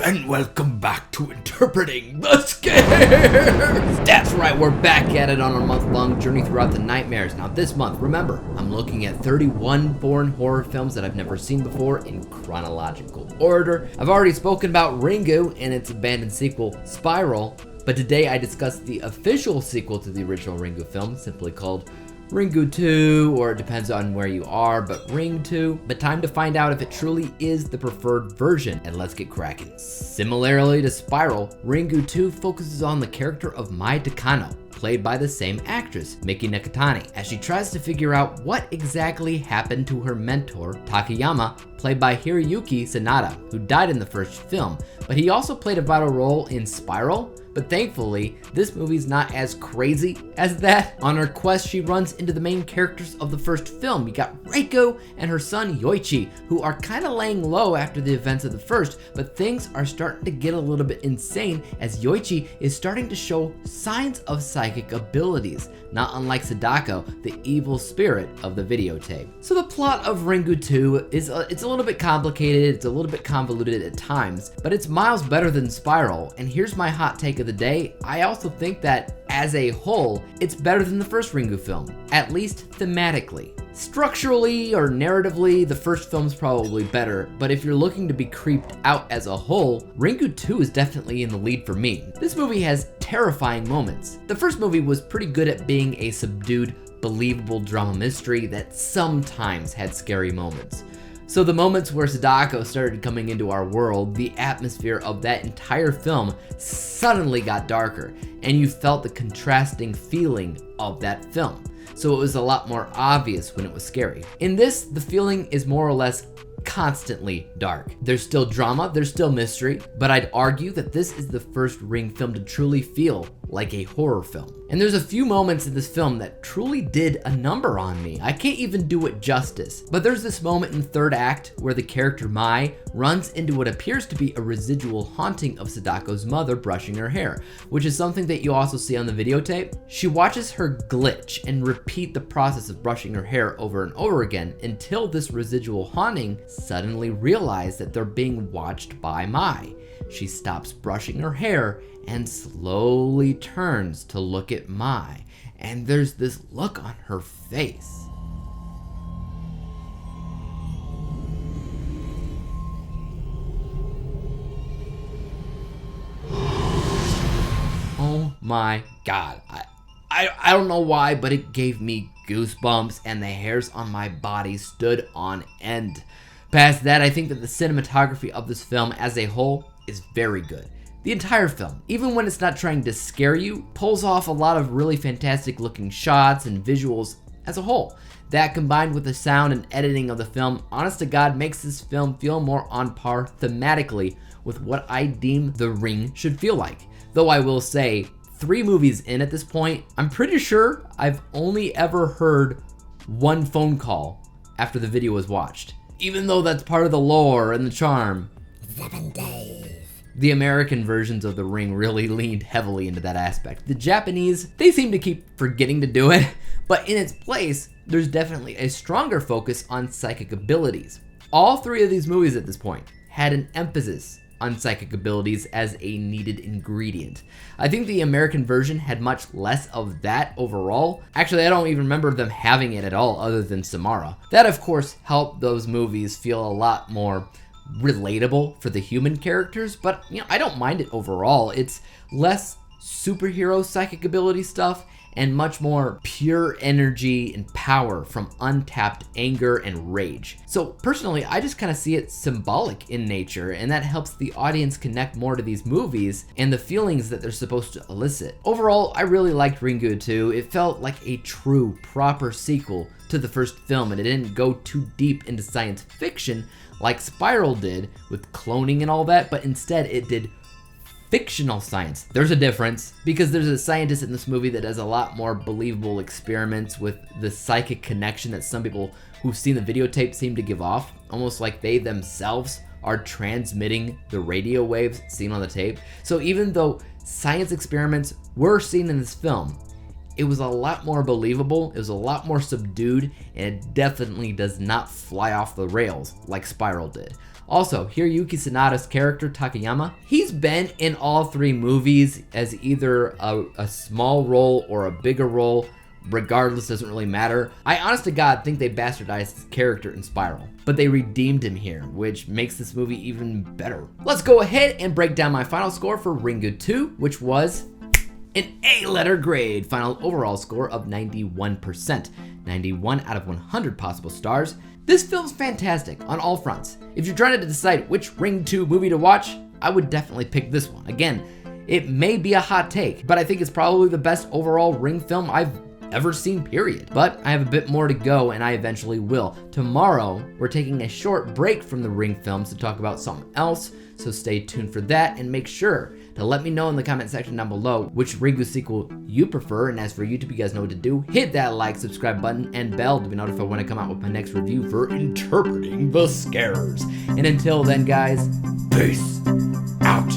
and welcome back to Interpreting the Scares! That's right, we're back at it on a month-long journey throughout the nightmares. Now this month, remember, I'm looking at 31 foreign horror films that I've never seen before in chronological order. I've already spoken about Ringu and its abandoned sequel, Spiral, but today I discussed the official sequel to the original Ringu film, simply called Ringu 2, or it depends on where you are, but Ring 2. But time to find out if it truly is the preferred version, and let's get cracking. Similarly to Spiral, Ringu 2 focuses on the character of Mai Takano, played by the same actress, Miki Nakatani, as she tries to figure out what exactly happened to her mentor, Takayama, played by Hiroyuki Sanada, who died in the first film, but he also played a vital role in Spiral. But thankfully, this movie's not as crazy as that. On her quest, she runs into the main characters of the first film. You got Reiko and her son Yoichi, who are kind of laying low after the events of the first, but things are starting to get a little bit insane as Yoichi is starting to show signs of psychic abilities, not unlike Sadako, the evil spirit of the videotape. So the plot of Ringu 2 is it's a little bit complicated, it's a little bit convoluted at times, but it's miles better than Spiral. And here's my hot take of the day. I also think that as a whole, it's better than the first Ringu film, at least thematically. Structurally or narratively, the first film's probably better, but if you're looking to be creeped out as a whole, Ringu 2 is definitely in the lead for me. This movie has terrifying moments. The first movie was pretty good at being a subdued, believable drama mystery that sometimes had scary moments. So the moments where Sadako started coming into our world, the atmosphere of that entire film suddenly got darker, and you felt the contrasting feeling of that film. So it was a lot more obvious when it was scary. In this, the feeling is more or less constantly dark. There's still drama, there's still mystery, but I'd argue that this is the first Ring film to truly feel like a horror film. And there's a few moments in this film that truly did a number on me. I can't even do it justice. But there's this moment in the third act where the character Mai runs into what appears to be a residual haunting of Sadako's mother brushing her hair, which is something that you also see on the videotape. She watches her glitch and repeat the process of brushing her hair over and over again until this residual haunting suddenly realizes that they're being watched by Mai. She stops brushing her hair and slowly turns to look at Mai, and there's this look on her face. Oh my god, I don't know why, but it gave me goosebumps and the hairs on my body stood on end. Past that, I think that the cinematography of this film as a whole is very good. The entire film, even when it's not trying to scare you, pulls off a lot of really fantastic looking shots and visuals as a whole. That combined with the sound and editing of the film, honest to God, makes this film feel more on par thematically with what I deem The Ring should feel like. Though I will say, 3 movies in at this point, I'm pretty sure I've only ever heard one phone call after the video was watched. Even though that's part of the lore and the charm. 7 days. The American versions of The Ring really leaned heavily into that aspect. The Japanese, they seem to keep forgetting to do it, but in its place, there's definitely a stronger focus on psychic abilities. All 3 of these movies at this point had an emphasis on psychic abilities as a needed ingredient. I think the American version had much less of that overall. Actually, I don't even remember them having it at all other than Samara. That of course helped those movies feel a lot more relatable for the human characters, but I don't mind it overall. It's less superhero psychic ability stuff and much more pure energy and power from untapped anger and rage. So personally, I just kind of see it symbolic in nature, and that helps the audience connect more to these movies and the feelings that they're supposed to elicit. Overall, I really liked Ringu 2. It felt like a true, proper sequel to the first film, and it didn't go too deep into science fiction like Spiral did with cloning and all that, but instead it did fictional science. There's a difference because there's a scientist in this movie that does a lot more believable experiments with the psychic connection that some people who've seen the videotape seem to give off, almost like they themselves are transmitting the radio waves seen on the tape. So even though science experiments were seen in this film, it was a lot more believable, it was a lot more subdued, and it definitely does not fly off the rails like Spiral did. Also, Hiroyuki Sanada's character, Takayama, he's been in all 3 movies as either a small role or a bigger role. Regardless, doesn't really matter. I honest to God think they bastardized his character in Spiral, but they redeemed him here, which makes this movie even better. Let's go ahead and break down my final score for Ringu 2, which was an A-letter grade. Final overall score of 91%. 91 out of 100 possible stars. This film's fantastic on all fronts. If you're trying to decide which Ring 2 movie to watch, I would definitely pick this one. Again, it may be a hot take, but I think it's probably the best overall Ring film I've ever seen, period. But I have a bit more to go, and I eventually will. Tomorrow, we're taking a short break from the Ring films to talk about something else, so stay tuned for that, and make sure to let me know in the comment section down below which Ringu sequel you prefer. And as for YouTube, you guys know what to do. Hit that like, subscribe button, and bell to be notified when I come out with my next review for Interpreting the Scares. And until then, guys, peace out.